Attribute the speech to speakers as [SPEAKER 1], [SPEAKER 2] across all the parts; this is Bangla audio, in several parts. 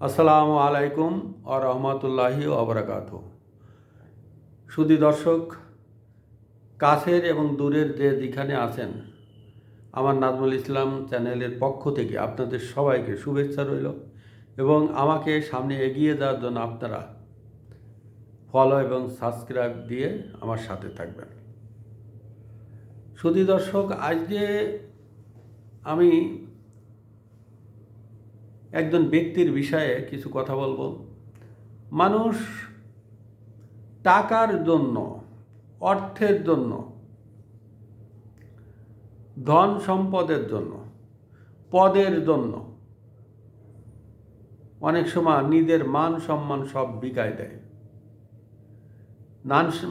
[SPEAKER 1] আসসালামু আলাইকুম আ রহমতুল্লাহি ওবরাকাতু। সুধী দর্শক, কাছের এবং দূরের যে যেখানে আছেন, আমার নাজমুল ইসলাম চ্যানেলের পক্ষ থেকে আপনাদের সবাইকে শুভেচ্ছা রইল এবং আমাকে সামনে এগিয়ে যাওয়ার জন্য আপনারা ফলো এবং সাবস্ক্রাইব দিয়ে আমার সাথে থাকবেন। সুধী দর্শক, আজকে আমি একজন ব্যক্তির বিষয়ে কিছু কথা বলবো। মানুষ টাকার জন্য, অর্থের জন্য, ধন সম্পদের জন্য, পদের জন্য অনেক সময় নিজের মান সম্মান সব বিকায় দেয়।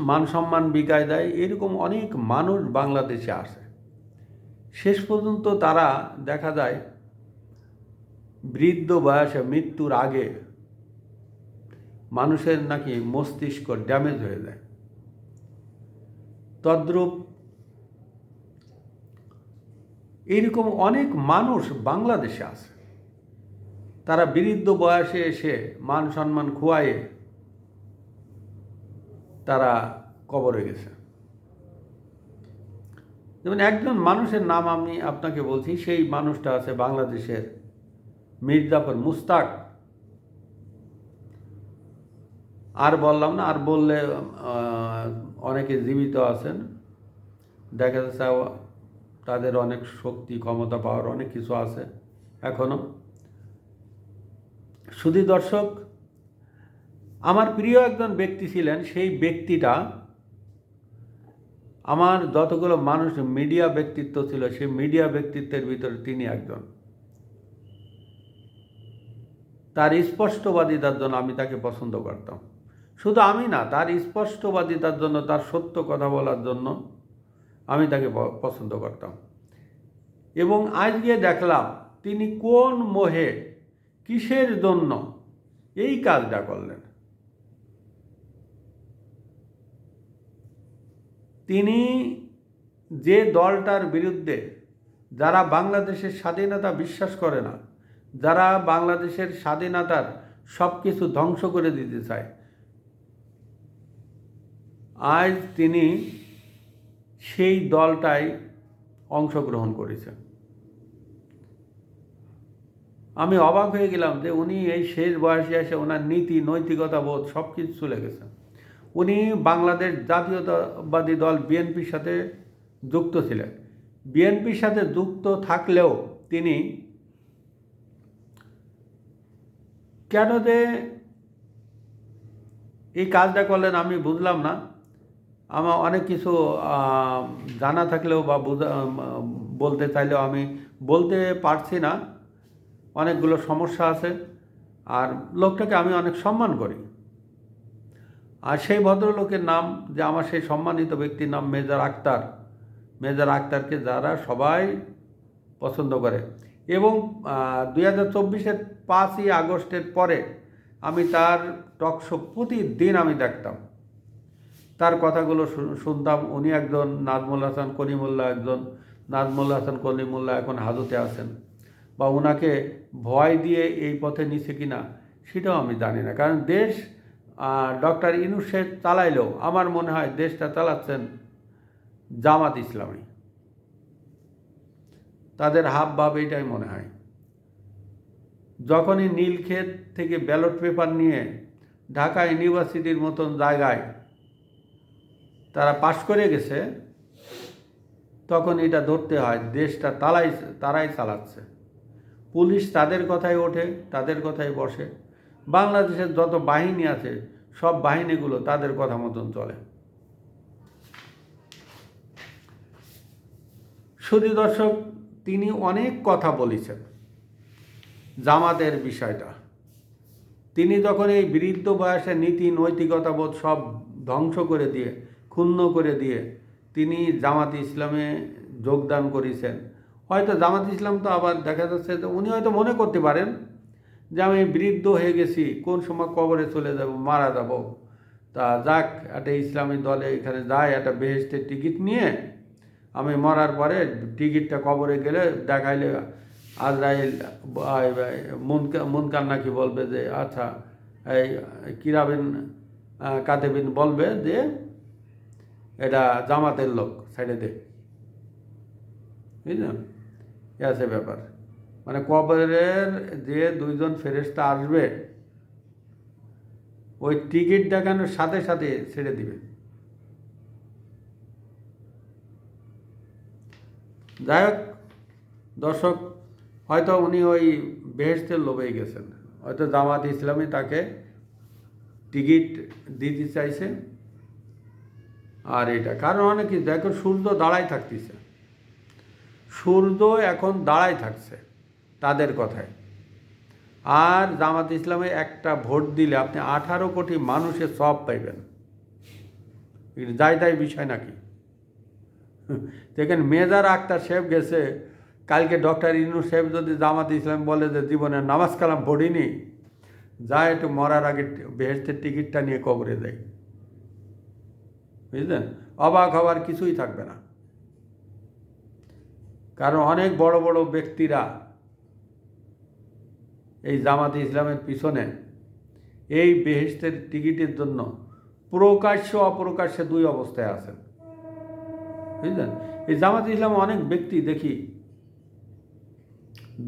[SPEAKER 1] মান সম্মান বিকায় দেয়, এরকম অনেক মানুষ বাংলাদেশে আসে। শেষ পর্যন্ত তারা দেখা যায় বৃদ্ধ বয়সে মৃত্যুর আগে মানুষের নাকি মস্তিষ্ক ড্যামেজ হয়ে যায়। তদ্রূপ এইরকম অনেক মানুষ বাংলাদেশে আছে। তারা বৃদ্ধ বয়সে এসে মান সম্মান খোয়ায়ে তারা কবরে গেছে। যেমন একজন মানুষের নাম আমি আপনাকে বলছি, সেই মানুষটা আছে বাংলাদেশের মির্জাফর মুস্তাক। আর বললাম না, আর বললে অনেকে জীবিত আছেন, দেখা যাচ্ছে তাদের অনেক শক্তি, ক্ষমতা, পাওয়ার অনেক কিছু আছে এখনো। সুধী দর্শক, আমার প্রিয় একজন ব্যক্তি ছিলেন। সেই ব্যক্তিটা, আমার যতগুলো মানুষ মিডিয়া ব্যক্তিত্ব ছিল, সেই মিডিয়া ব্যক্তিত্বের ভিতরে তিনি একজন। তার স্পষ্টবাদিতার জন্য আমি তাকে পছন্দ করতাম। শুধু আমি না, তার স্পষ্টবাদিতার জন্য, তার সত্য কথা বলার জন্য আমি তাকে পছন্দ করতাম। এবং আজকে দেখলাম তিনি কোন মোহে, কিসের জন্য এই কাজটা করলেন। তিনি যে দলটার বিরুদ্ধে, যারা বাংলাদেশের স্বাধীনতা বিশ্বাস করে না, যারা বাংলাদেশের স্বাধীনতার সব কিছু ধ্বংস করে দিতে চায়, আজ তিনি সেই দলটাই অংশগ্রহণ করেছেন। আমি অবাক হয়ে গেলাম যে উনি এই শেষ বয়সে এসে ওনার নীতি, নৈতিকতা বোধ সব কিছু চলে গেছে। উনি বাংলাদেশ জাতীয়তাবাদী দল বিএনপির সাথে যুক্ত ছিলেন। বিএনপির সাথে যুক্ত থাকলেও তিনি কেন যে এই কাজটা করলেন আমি বুঝলাম না। আমার অনেক কিছু জানা থাকলেও বা বলতে চাইলেও আমি বলতে পারছি না। অনেকগুলো সমস্যা আছে। আর লোকটাকে আমি অনেক সম্মান করি। আর সেই ভদ্রলোকের নাম, যে আমার সেই সম্মানিত ব্যক্তির নাম মেজর আক্তার। মেজর আক্তারকে যারা সবাই পছন্দ করে। এবং 2024-এর 5ই আগস্টের পরে আমি তার টকশো প্রতিদিন আমি দেখতাম, তার কথাগুলো শুনতাম। উনি একজন, নাজমুল হাসান কলিমুল্লাহ একজন। নাজমুল হাসান কলিমুল্লাহ এখন হাজতে আছেন, বা ওনাকে ভয় দিয়ে এই পথে নিছে কিনা সেটাও আমি জানি না। কারণ দেশ ডক্টর ইউনূস সাহেব চালাইলেও আমার মনে হয় দেশটা চালাচ্ছেন জামাত ইসলামী। তাদের হাব ভাব এইটাই মনে হয়। যখনই নীলক্ষেত থেকে ব্যালট পেপার নিয়ে ঢাকা ইউনিভার্সিটির মতন জায়গায় তারা পাশ করে গেছে, তখন এটা ধরতে হয় দেশটা তারাই চালাচ্ছে। পুলিশ তাদের কথায় ওঠে, তাদের কথায় বসে। বাংলাদেশের যত বাহিনী আছে সব বাহিনীগুলো তাদের কথা মতন চলে। সুধী দর্শক, তিনি অনেক কথা বলেছেন জামাতের বিষয়টা। তিনি যখন এই বৃদ্ধ বয়সে নীতি, নৈতিকতাবোধ সব ধ্বংস করে দিয়ে, ক্ষুণ্ণ করে দিয়ে তিনি জামাত ইসলামে যোগদান করেছেন। হয়তো জামাত ইসলাম তো আবার দেখা যাচ্ছে যে উনি হয়তো মনে করতে পারেন যে আমি বৃদ্ধ হয়ে গেছি, কোন সময় কবরে চলে যাব, মারা যাব, তা যাক একটা ইসলামী দলে এখানে যায়, একটা বেহেশতের টিকিট নিয়ে আমি মরার পরে টিকিটটা কবরে গেলে দেখাইলে আজরাইল মুনকার নাকি বলবে যে আচ্ছা এই কিরাবিন কাতেবিন বলবে যে এটা জামাতের লোক, সাইডে দে, বুঝলেন? এ আছে ব্যাপার। মানে কবরের যে দুইজন ফেরেশতা আসবে ওই টিকিট দেখানোর সাথে সাথে ছেড়ে দিবে। যাই হোক দর্শক, হয়তো উনি ওই বেহেশতের লোভেই গেছেন, হয়তো জামাত ইসলামী তাকে টিকিট দিতে চাইছে। আর এটা কারণ অনেক কিছু, দেখো সূর্য দাঁড়ায় থাকতেছে, সূর্য এখন দাঁড়ায় থাকছে তাদের কথায়। আর জামাত ইসলামে একটা ভোট দিলে আপনি 18 কোটি মানুষের সব পাইবেন, যাই তাই বিষয় নাকি। দেখেন মেজর আক্তার সাহেব গেছে, কালকে ডক্টর ইউনূস সাহেব যদি জামাত ইসলাম বলে যে জীবনে নামাজ কালাম পড়িনি, যা একটু মরার আগে বেহেশতের টিকিটটা নিয়ে কবরে দেয়, বুঝলেন? অবাক হওয়ার কিছুই থাকবে না। কারণ অনেক বড় বড় ব্যক্তিরা এই জামাত ইসলামের পিছনে এই বেহেশতের টিকিটের জন্য প্রকাশ্য অপ্রকাশ্যে দুই অবস্থায় আছেন, বুঝলেন? এই জামাত ইসলাম অনেক ব্যক্তি দেখি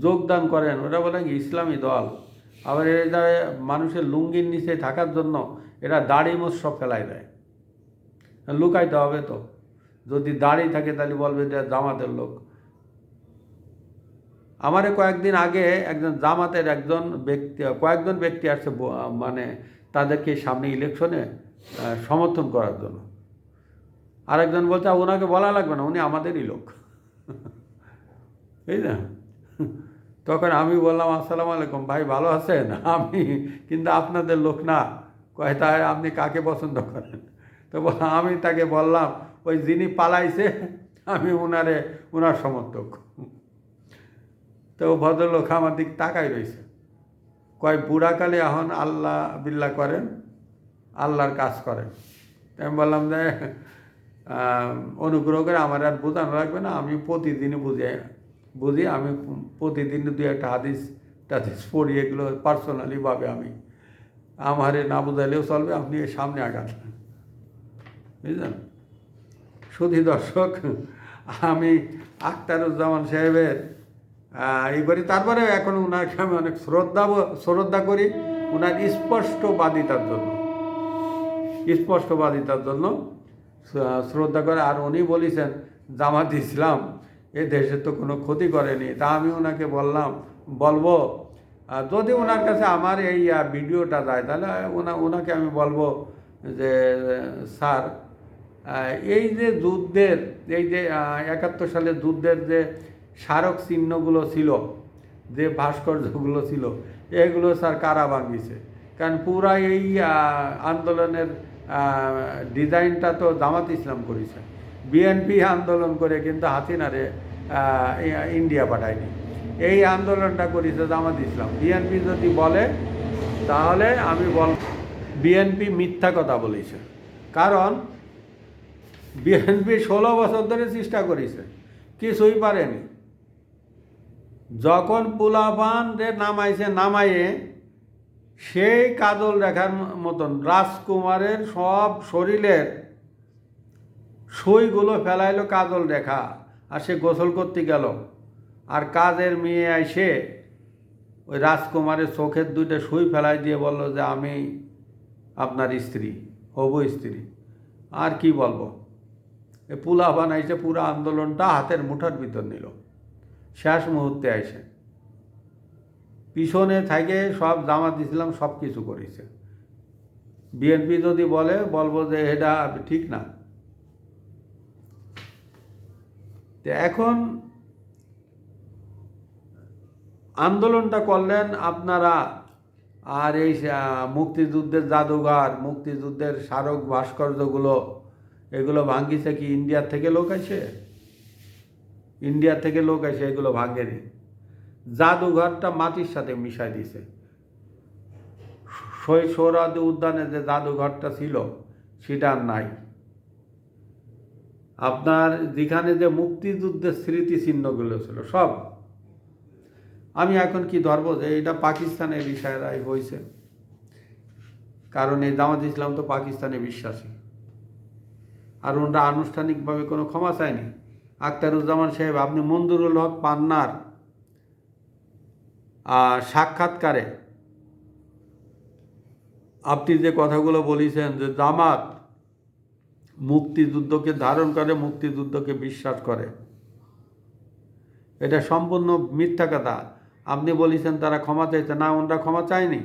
[SPEAKER 1] যোগদান করেন, ওরা বলে ইসলামী দল, আবার এরা মানুষের লুঙ্গির নিচে থাকার জন্য এরা দাড়ি মোছ সব ফেলাই দেয়। লুকাইতে হবে তো, যদি দাড়ি থাকে তাহলে বলবে যে জামাতের লোক। আমারে কয়েকদিন আগে একজন জামাতের কয়েকজন ব্যক্তি আসছে, মানে তাদেরকে সামনে ইলেকশনে সমর্থন করার জন্য। আরেকজন বলছে ওনাকে বলা লাগবে না, উনি আমাদেরই লোক, বুঝলি না? তখন আমি বললাম আসসালামু আলাইকুম ভাই, ভালো আছেন? আমি কিন্তু আপনাদের লোক না। কয় তাই আপনি কাকে পছন্দ করেন? তো আমি তাকে বললাম ওই যিনি পালাইছে আমি ওনার সমর্থক। তো ভদ্রলোক আমার দিক তাকাই রয়েছে, কয় বুড়াকালে এখন আল্লাহ বিল্লাহ করেন, আল্লাহর কাজ করেন। আমি বললাম যে অনুগ্রহ করে আমার আর বোঝানো লাগবে না, আমি প্রতিদিনই বুঝি, আমি প্রতিদিন দুই একটা হাদিস টাদিস পড়ি, এগুলো পার্সোনালিভাবে আমি আমারে না বোঝাইলেও চলবে, আপনি এর সামনে আগান, বুঝলেন? শুধু দর্শক, আমি আখতারুজ্জামান সাহেবের এই করি, তারপরে এখন ওনাকে আমি অনেক শ্রদ্ধা করি ওনার স্পষ্টবাদিতার জন্য শ্রদ্ধা করে। আর উনি বলেছেন জামাত ইসলাম এ দেশের তো কোনো ক্ষতি করেনি। তা আমি ওনাকে বলবো যদি ওনার কাছে আমার এই ভিডিওটা যায় তাহলে ওনাকে আমি বলবো যে স্যার, এই যে যুদ্ধের, এই যে 71 সালের যুদ্ধের যে স্মারক চিহ্নগুলো ছিল, যে ভাস্কর্যগুলো ছিল, এগুলো স্যার কারা ভাঙিয়েছে? কারণ পুরা এই আন্দোলনের ডিজাইনটা তো জামাত ইসলাম করেছে। বিএনপি আন্দোলন করে কিন্তু হাসিনারে ইন্ডিয়া পাঠায়নি, এই আন্দোলনটা করেছে জামাত ইসলাম। বিএনপি যদি বলে তাহলে আমি বিএনপি মিথ্যা কথা বলেছে, কারণ বিএনপি 16 বছর ধরে চেষ্টা করেছে, কিছুই পারেনি। যখন পোলাপানদের নামাইয়ে সেই কাজল রেখার মতন রাজকুমারের সব শরীরের সুইগুলো ফেলাইলো কাজল রেখা, আর সে গোসল করতে গেল, আর কাজের মেয়ে এসে ওই রাজকুমারের চোখের 2টা সুই ফেলাই দিয়ে বলল যে আমি আপনার স্ত্রী, হবু স্ত্রী। আর কি বলবো, এ পোলাপান এসে পুরো আন্দোলনটা হাতের মুঠার ভিতর নিল, শেষ মুহূর্তে এসে পিছনে থেকে সব জামাত ইসলাম সব কিছু করেছে। বিএনপি যদি বলবো যে এটা ঠিক না। তো এখন আন্দোলনটা করলেন আপনারা, আর এই মুক্তিযুদ্ধের জাদুঘর, মুক্তিযুদ্ধের স্মারক ভাস্কর্যগুলো এগুলো ভাঙ্গিছে কি ইন্ডিয়ার থেকে লোক আসে? ইন্ডিয়ার থেকে লোক আসে এগুলো ভাঙ্গেনি। জাদুঘরটা মাটির সাথে মিশাই দিছে। সোহরাওয়ার্দী উদ্যানে যে জাদুঘরটা ছিল সেটা আর নাই। আপনার যেখানে যে মুক্তিযুদ্ধের স্মৃতিচিহ্নগুলো ছিল সব আমি এখন কি ধরবো যে এটা পাকিস্তানের ইশারায় হয়েছে, কারণ এই জামাত ইসলাম তো পাকিস্তানে বিশ্বাসী, আর ওনারা আনুষ্ঠানিকভাবে কোনো ক্ষমা চায়নি। আখতারুজ্জামান সাহেব, আপনি মঞ্জুরুল হক পান্নার সাক্ষাৎকারে আপনি যে কথাগুলো বলেছেন যে জামাত মুক্তিযুদ্ধকে ধারণ করে, মুক্তিযুদ্ধকে বিশ্বাস করে, এটা সম্পূর্ণ মিথ্যা কথা। আপনি বলেছেন তারা ক্ষমা চাইছে, না, ওনারা ক্ষমা চায়নি।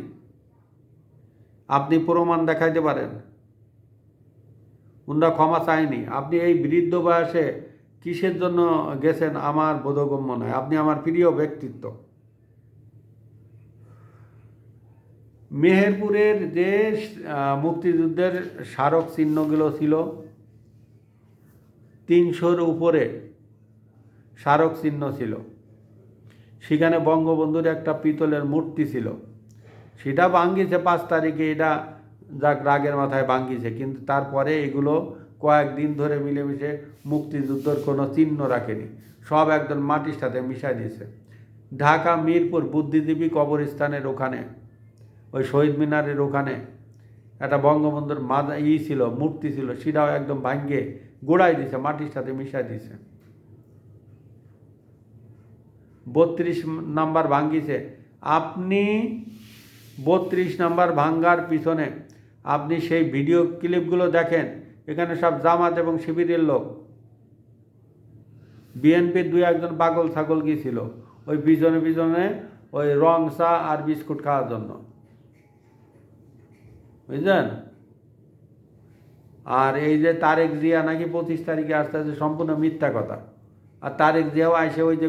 [SPEAKER 1] আপনি প্রমাণ দেখাইতে পারেন ওনারা ক্ষমা চায়নি। আপনি এই বৃদ্ধ বয়সে কিসের জন্য গেছেন আমার বোধগম্য নয়। আপনি আমার প্রিয় ব্যক্তিত্ব। মেহেরপুরের যে মুক্তিযুদ্ধের স্মারক চিহ্নগুলো ছিল, 300-র উপরে স্মারক চিহ্ন ছিল। সেখানে বঙ্গবন্ধুর একটা পিতলের মূর্তি ছিল, সেটা ভাঙ্গিছে 5 তারিখে। এটা যাক রাগের মাথায় ভাঙ্গিছে, কিন্তু তারপরে এগুলো কয়েকদিন ধরে মিলেমিশে মুক্তিযুদ্ধের কোনো চিহ্ন রাখেনি, সব একদম মাটির সাথে মিশাই দিয়েছে। ঢাকা মিরপুর বুদ্ধিজীবী কবরস্থানের ওখানে, ওই শহীদ মিনারের ওখানে একটা বঙ্গবন্ধুর ছিল, মূর্তি ছিল, সেটাও একদম ভাঙ্গে গোড়াই দিছে, মাটির সাথে মিশাই দিছে। 32 নাম্বার ভাঙ্গিছে। আপনি 32 নাম্বার ভাঙ্গার পিছনে আপনি সেই ভিডিও ক্লিপগুলো দেখেন, এখানে সব জামাত এবং শিবিরের লোক। বিএনপির 2-1 পাগল ছাগল গিয়েছিল ওই পিছনে পিছনে ওই রং চা আর বিস্কুট খাওয়ার জন্য, বুঝলেন? আর এই যে তারেক জিয়া নাকি 25 তারিখে আসতে আসতে, সম্পূর্ণ মিথ্যা কথা। আর তারেক জিয়াও আসে ওই যে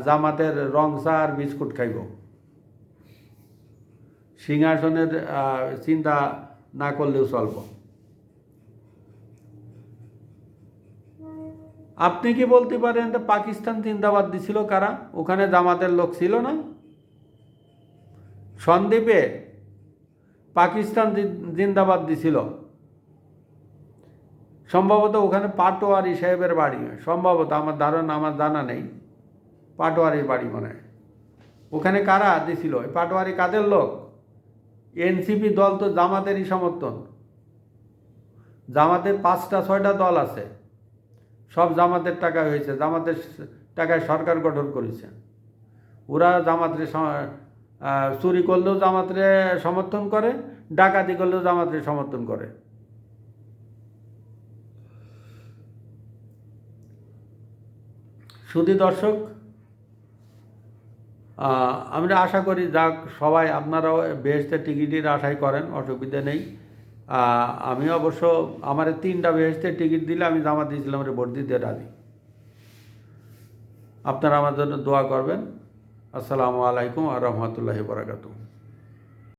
[SPEAKER 1] জামাতের রং চা আর বিস্কুট খাইব। সিংহাসনের চিন্তা না করলেও চলব। আপনি কি বলতে পারেন যে পাকিস্তান জিন্দাবাদ দিছিল কারা? ওখানে জামাতের লোক ছিল না? সন্দ্বীপে পাকিস্তান জিন্দাবাদ দিছিল, সম্ভবত ওখানে পাটোয়ারি সাহেবের বাড়ি, সম্ভবত, আমার ধারণা, আমার জানা নেই, পাটোয়ারির বাড়ি মনে হয়। ওখানে কারা দিছিল? পাটোয়ারি কাদের লোক? এনসিপি দল তো জামাতেরই সমর্থন। জামাতের 5টা-6টা দল আছে, সব জামাতের টাকা হয়েছে, জামাতের টাকায় সরকার গঠন করেছে। ওরা জামাতের চুরি করলেও জামাতরে সমর্থন করে, ডাকাতি করলেও জামাতরে সমর্থন করে। শুধু দর্শক, আমরা আশা করি যাক সবাই আপনারাও বেহেশতের টিকিটের আশাই করেন, অসুবিধা নেই। আমি অবশ্য আমার 3টা বেহেশতের টিকিট দিলে আমি জামাত ইসলামের ভোট দিতে রাজি। আপনারা আমার জন্য দোয়া করবেন। আসসালামু আলাইকুম ওয়া রাহমাতুল্লাহি ওয়া বারাকাতুহু।